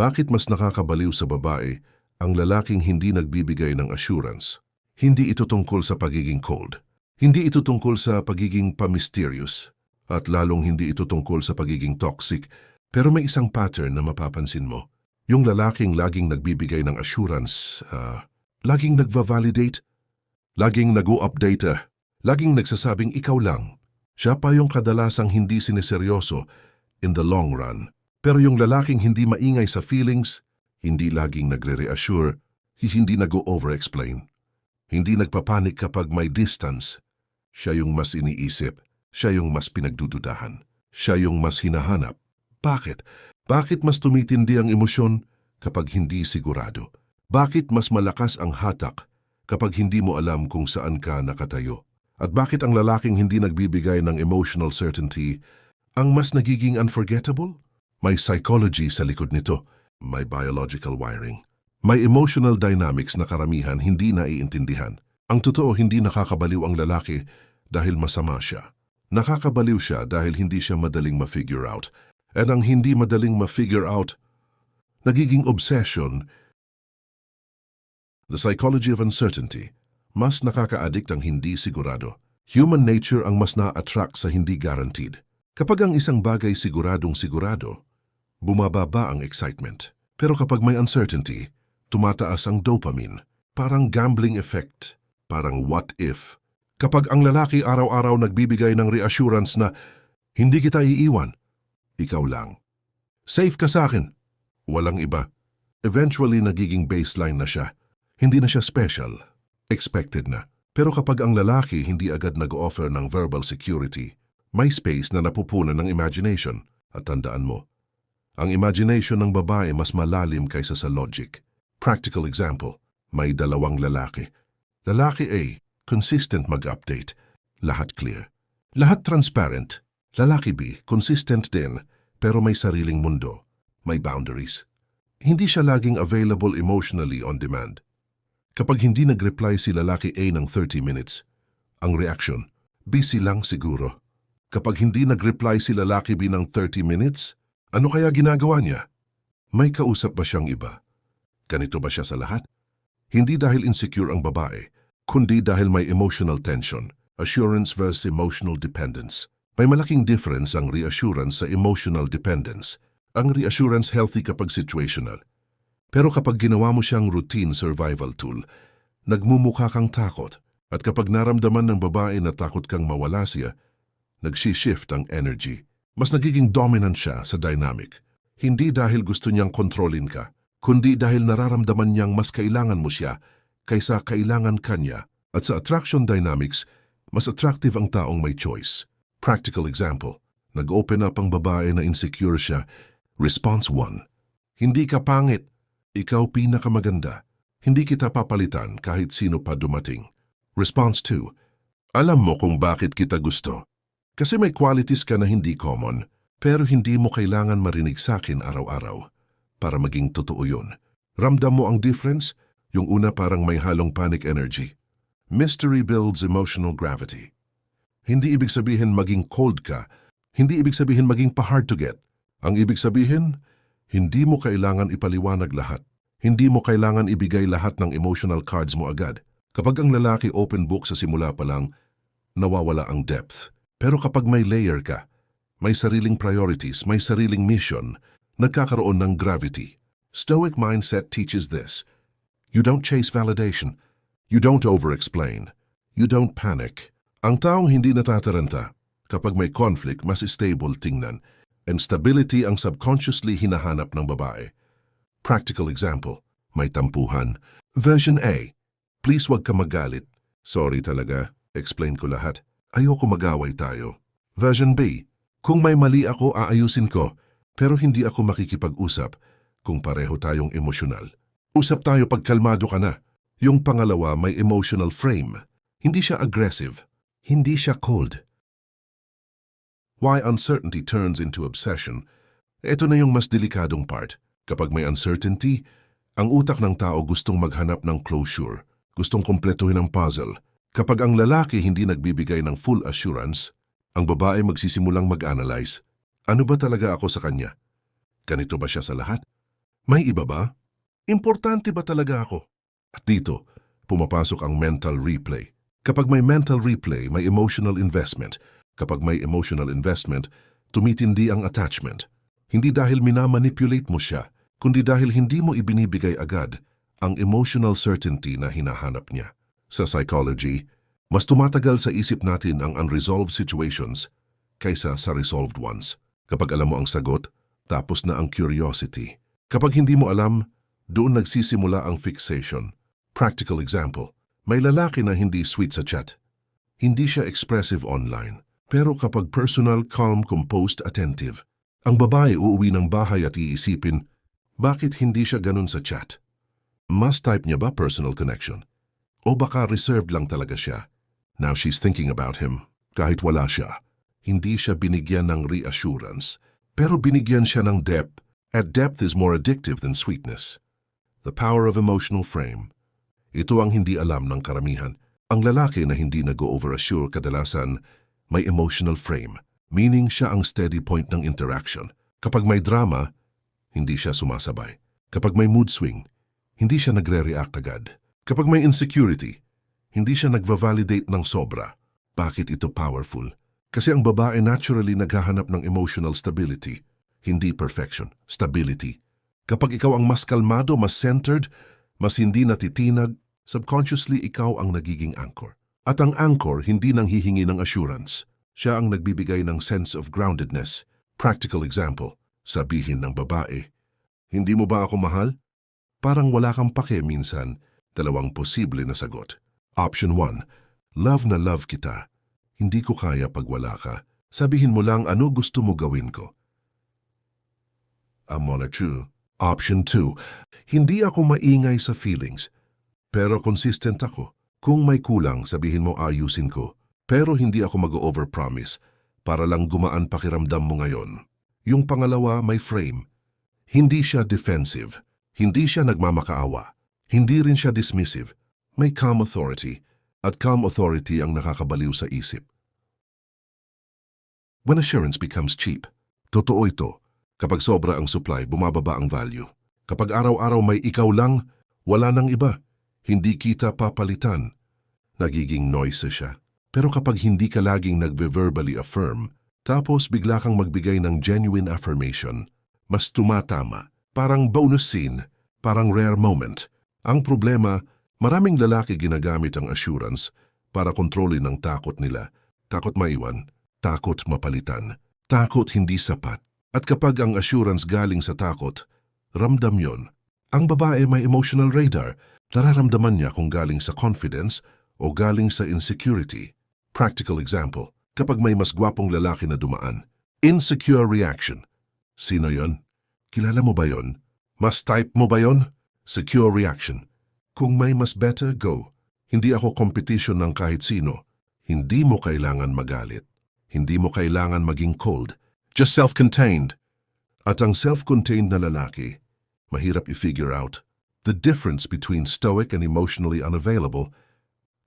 Bakit mas nakakabaliw sa babae ang lalaking hindi nagbibigay ng assurance? Hindi ito tungkol sa pagiging cold. Hindi ito tungkol sa pagiging pa-mysterious. At lalong hindi ito tungkol sa pagiging toxic. Pero may isang pattern na mapapansin mo. Yung lalaking laging nagbibigay ng assurance, laging nagva-validate, laging nag-u-update, laging nagsasabing ikaw lang. Siya pa yung kadalasang hindi sineseryoso in the long run. Pero yung lalaking hindi maingay sa feelings, hindi laging nagre-reassure, hindi nag-o-over-explain, hindi nagpapanik kapag may distance, siya yung mas iniisip, siya yung mas pinagdududahan, siya yung mas hinahanap. Bakit? Bakit mas tumitindi ang emosyon kapag hindi sigurado? Bakit mas malakas ang hatak kapag hindi mo alam kung saan ka nakatayo? At bakit ang lalaking hindi nagbibigay ng emotional certainty ang mas nagiging unforgettable? May psychology sa likod nito, may biological wiring. May emotional dynamics na karamihan hindi naiintindihan. Ang totoo, hindi nakakabaliw ang lalaki dahil masama siya. Nakakabaliw siya dahil hindi siya madaling ma-figure out. At ang hindi madaling ma-figure out, nagiging obsession. The psychology of uncertainty. Mas nakaka-addict ang hindi sigurado. Human nature ang mas na-attract sa hindi guaranteed. Kapag ang isang bagay siguradong sigurado, bumababa ang excitement. Pero kapag may uncertainty, tumataas ang dopamine. Parang gambling effect, parang what if. Kapag ang lalaki araw-araw nagbibigay ng reassurance na hindi kita iiwan, ikaw lang. Safe ka sa akin. Walang iba. Eventually nagiging baseline na siya. Hindi na siya special. Expected na. Pero kapag ang lalaki hindi agad nag-offer ng verbal security, may space na napupunan ng imagination. At tandaan mo, ang imagination ng babae mas malalim kaysa sa logic. Practical example, may dalawang lalaki. Lalaki A, consistent mag-update. Lahat clear. Lahat transparent. Lalaki B, consistent din, pero may sariling mundo. May boundaries. Hindi siya laging available emotionally on demand. Kapag hindi nag-reply si lalaki A ng 30 minutes, ang reaction, busy lang siguro. Kapag hindi nag-reply si lalaki B ng 30 minutes, ano kaya ginagawa niya? May kausap ba siyang iba? Ganito ba siya sa lahat? Hindi dahil insecure ang babae, kundi dahil may emotional tension, assurance versus emotional dependence. May malaking difference ang reassurance sa emotional dependence. Ang reassurance healthy kapag situational. Pero kapag ginawa mo siyang routine survival tool, nagmumukha kang takot. At kapag naramdaman ng babae na takot kang mawala siya, nag-shift ang energy. Mas nagiging dominant siya sa dynamic. Hindi dahil gusto niyang kontrolin ka, kundi dahil nararamdaman niyang mas kailangan mo siya kaysa kailangan ka niya. At sa attraction dynamics, mas attractive ang taong may choice. Practical example, nag-open up ang babae na insecure siya. Response 1. Hindi ka pangit. Ikaw pinakamaganda. Hindi kita papalitan kahit sino pa dumating. Response 2. Alam mo kung bakit kita gusto. Kasi may qualities ka na hindi common, pero hindi mo kailangan marinig sa akin araw-araw. Para maging totoo yun. Ramdam mo ang difference? Yung una parang may halong panic energy. Mystery builds emotional gravity. Hindi ibig sabihin maging cold ka. Hindi ibig sabihin maging pa-hard to get. Ang ibig sabihin, hindi mo kailangan ipaliwanag lahat. Hindi mo kailangan ibigay lahat ng emotional cards mo agad. Kapag ang lalaki open book sa simula pa lang, nawawala ang depth. Pero kapag may layer ka, may sariling priorities, may sariling mission, nagkakaroon ng gravity. Stoic mindset teaches this. You don't chase validation. You don't over-explain. You don't panic. Ang taong hindi natataranta, kapag may conflict, mas stable tingnan. And stability ang subconsciously hinahanap ng babae. Practical example, may tampuhan. Version A, please wag ka magalit. Sorry talaga, explain ko lahat. Ayoko mag-away tayo. Version B, kung may mali ako, aayusin ko, pero hindi ako makikipag-usap kung pareho tayong emosyonal. Usap tayo pag kalmado ka na. Yung pangalawa may emotional frame. Hindi siya aggressive. Hindi siya cold. Why uncertainty turns into obsession? Ito na yung mas delikadong part. Kapag may uncertainty, ang utak ng tao gustong maghanap ng closure, gustong kumpletuhin ang puzzle. Kapag ang lalaki hindi nagbibigay ng full assurance, ang babae magsisimulang mag-analyze. Ano ba talaga ako sa kanya? Ganito ba siya sa lahat? May iba ba? Importante ba talaga ako? At dito, pumapasok ang mental replay. Kapag may mental replay, may emotional investment. Kapag may emotional investment, tumitindi ang attachment. Hindi dahil minamanipulate mo siya, kundi dahil hindi mo ibinibigay agad ang emotional certainty na hinahanap niya. Sa psychology, mas tumatagal sa isip natin ang unresolved situations kaysa sa resolved ones. Kapag alam mo ang sagot, tapos na ang curiosity. Kapag hindi mo alam, doon nagsisimula ang fixation. Practical example, may lalaki na hindi sweet sa chat. Hindi siya expressive online. Pero kapag personal, calm, composed, attentive, ang babae uuwi ng bahay at iisipin, bakit hindi siya ganun sa chat? Mas type niya ba personal connection? O baka reserved lang talaga siya? Now she's thinking about him. Kahit wala siya, hindi siya binigyan ng reassurance. Pero binigyan siya ng depth, at depth is more addictive than sweetness. The power of emotional frame. Ito ang hindi alam ng karamihan. Ang lalaki na hindi nag-over-assure kadalasan may emotional frame, meaning siya ang steady point ng interaction. Kapag may drama, hindi siya sumasabay. Kapag may mood swing, hindi siya nagre-react agad. Kapag may insecurity, hindi siya nagva-validate ng sobra. Bakit ito powerful? Kasi ang babae naturally naghahanap ng emotional stability, hindi perfection, stability. Kapag ikaw ang mas kalmado, mas centered, mas hindi natitinag, subconsciously ikaw ang nagiging anchor. At ang anchor hindi nang hihingi ng assurance. Siya ang nagbibigay ng sense of groundedness. Practical example, sabihin ng babae, hindi mo ba ako mahal? Parang wala kang pake minsan, dalawang posible na sagot. Option 1, love na love kita. Hindi ko kaya pag wala ka. Sabihin mo lang ano gusto mo gawin ko. Amona true. Option 2, hindi ako maingay sa feelings, pero consistent ako. Kung may kulang, sabihin mo ayusin ko. Pero hindi ako mag-overpromise para lang gumaan pakiramdam mo ngayon. Yung pangalawa may frame. Hindi siya defensive. Hindi siya nagmamakaawa. Hindi rin siya dismissive. May calm authority. At calm authority ang nakakabaliw sa isip. When assurance becomes cheap, totoo ito. Kapag sobra ang supply, bumababa ang value. Kapag araw-araw may ikaw lang, wala nang iba. Hindi kita papalitan. Nagiging noise siya. Pero kapag hindi ka laging nagve-verbally affirm, tapos bigla kang magbigay ng genuine affirmation, mas tumatama. Parang bonus scene, parang rare moment. Ang problema, maraming lalaki ginagamit ang assurance para kontrolin ang takot nila. Takot maiwan, takot mapalitan, takot hindi sapat. At kapag ang assurance galing sa takot, ramdam yon. Ang babae may emotional radar. Nararamdaman niya kung galing sa confidence o galing sa insecurity. Practical example, kapag may mas gwapong lalaki na dumaan, insecure reaction. Sino yon? Kilala mo ba yon? Mas type mo ba yon? Secure reaction. Kung may mas better, go. Hindi ako competition ng kahit sino. Hindi mo kailangan magalit. Hindi mo kailangan maging cold. Just self-contained. At ang self-contained na lalaki, mahirap i-figure out the difference between stoic and emotionally unavailable.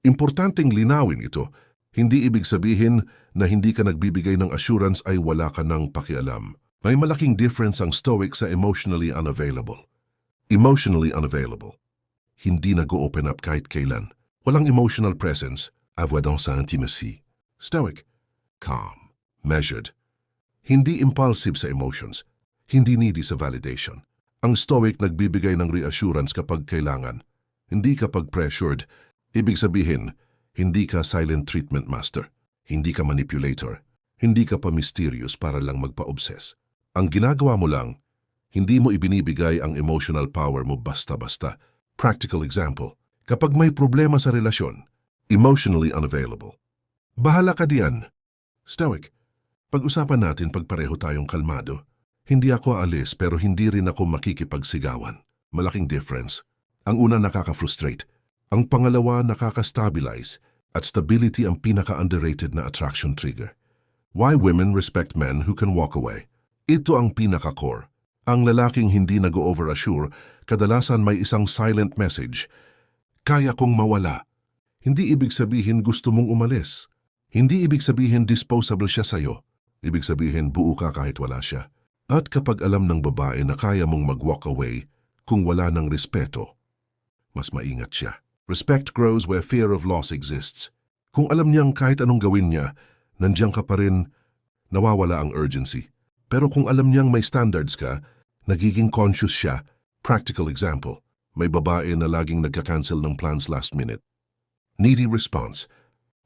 Importanteng linawin ito. Hindi ibig sabihin na hindi ka nagbibigay ng assurance ay wala ka ng pakialam. May malaking difference ang stoic sa emotionally unavailable. Emotionally unavailable. Hindi nag-open up kahit kailan. Walang emotional presence, avoidance sa intimacy. Stoic. Calm. Measured. Hindi impulsive sa emotions. Hindi needy sa validation. Ang stoic nagbibigay ng reassurance kapag kailangan. Hindi kapag pressured. Ibig sabihin, hindi ka silent treatment master. Hindi ka manipulator. Hindi ka pa mysterious para lang magpa-obsess. Ang ginagawa mo lang, hindi mo ibinibigay ang emotional power mo basta-basta. Practical example, kapag may problema sa relasyon, emotionally unavailable. Bahala ka diyan. Stoic. Pag-usapan natin pag pareho tayong kalmado. Hindi ako aalis pero hindi rin ako makikipagsigawan. Malaking difference. Ang una nakaka-frustrate. Ang pangalawa nakaka-stabilize. At stability ang pinaka-underrated na attraction trigger. Why women respect men who can walk away. Ito ang pinaka-core. Ang lalaking hindi nag-over-assure, kadalasan may isang silent message. Kaya kong mawala. Hindi ibig sabihin gusto mong umalis. Hindi ibig sabihin disposable siya sa'yo. Ibig sabihin buo ka kahit wala siya. At kapag alam ng babae na kaya mong mag-walk away kung wala ng respeto, mas maingat siya. Respect grows where fear of loss exists. Kung alam niyang kahit anong gawin niya, nandiyan ka pa rin, nawawala ang urgency. Pero kung alam niyang may standards ka, nagiging conscious siya. Practical example, may babae na laging nagka-cancel ng plans last minute. Needy response,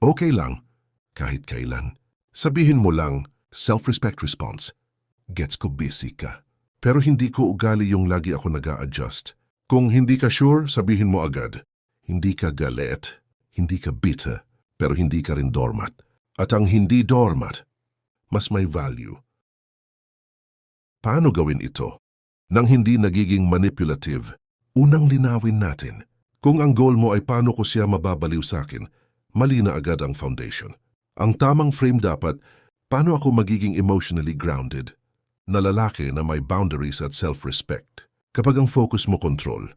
okay lang, kahit kailan. Sabihin mo lang, self-respect response, gets ko busy ka. Pero hindi ko ugali yung lagi ako nag-a-adjust. Kung hindi ka sure, sabihin mo agad. Hindi ka galit, hindi ka bitter, pero hindi ka rin doormat. At ang hindi doormat, mas may value. Paano gawin ito? Nang hindi nagiging manipulative, unang linawin natin. Kung ang goal mo ay paano ko siya mababaliw sa akin, mali na agad ang foundation. Ang tamang frame dapat, paano ako magiging emotionally grounded? Na lalaki na may boundaries at self-respect. Kapag ang focus mo control,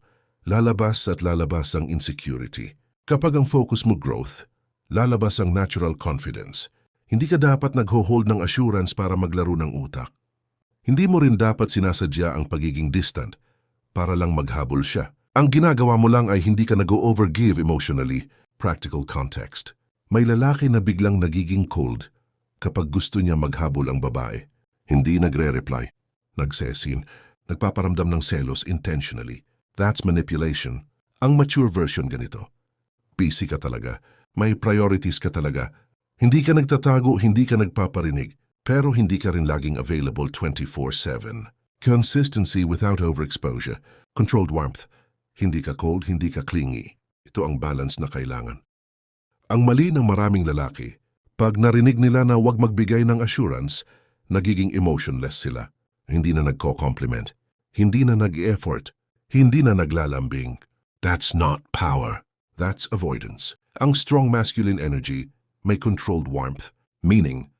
lalabas at lalabas ang insecurity. Kapag ang focus mo growth, lalabas ang natural confidence. Hindi ka dapat nagho-hold ng assurance para maglaro ng utak. Hindi mo rin dapat sinasadya ang pagiging distant para lang maghabol siya. Ang ginagawa mo lang ay hindi ka nag-overgive emotionally. Practical context. May lalaki na biglang nagiging cold kapag gusto niya maghabol ang babae. Hindi nagre-reply, nagsesin, nagpaparamdam ng selos intentionally. That's manipulation. Ang mature version ganito. Busy ka talaga. May priorities ka talaga. Hindi ka nagtatago, hindi ka nagpaparinig. Pero hindi ka rin laging available 24/7. Consistency without overexposure. Controlled warmth. Hindi ka cold, hindi ka clingy. Ito ang balance na kailangan. Ang mali ng maraming lalaki, pag narinig nila na huwag magbigay ng assurance, nagiging emotionless sila. Hindi na nagko-compliment. Hindi na nag-effort. Hindi na naglalambing. That's not power. That's avoidance. Ang strong masculine energy may controlled warmth. Meaning,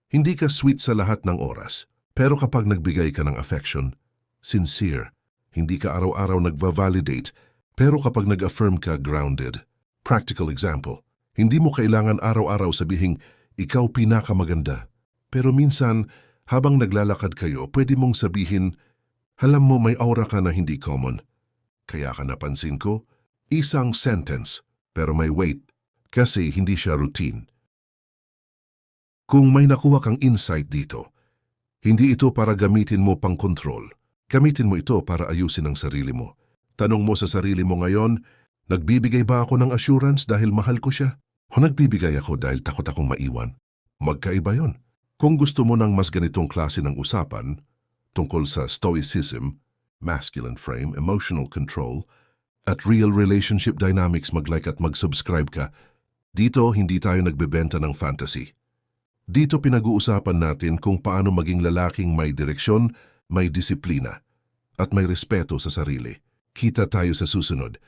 hindi ka sweet sa lahat ng oras, pero kapag nagbigay ka ng affection, sincere, hindi ka araw-araw nagva-validate, pero kapag nag-affirm ka, grounded. Practical example, hindi mo kailangan araw-araw sabihing, ikaw pinakamaganda. Pero minsan, habang naglalakad kayo, pwede mong sabihin, alam mo may aura ka na hindi common. Kaya ka napansin ko, isang sentence, pero may weight, kasi hindi siya routine. Kung may nakuha kang insight dito, hindi ito para gamitin mo pang control. Gamitin mo ito para ayusin ang sarili mo. Tanong mo sa sarili mo ngayon, nagbibigay ba ako ng assurance dahil mahal ko siya? O nagbibigay ako dahil takot akong maiwan? Magkaiba yon. Kung gusto mo ng mas ganitong klase ng usapan, tungkol sa stoicism, masculine frame, emotional control, at real relationship dynamics, mag-like at mag-subscribe ka. Dito, hindi tayo nagbebenta ng fantasy. Dito pinag-uusapan natin kung paano maging lalaking may direksyon, may disiplina, at may respeto sa sarili. Kita tayo sa susunod.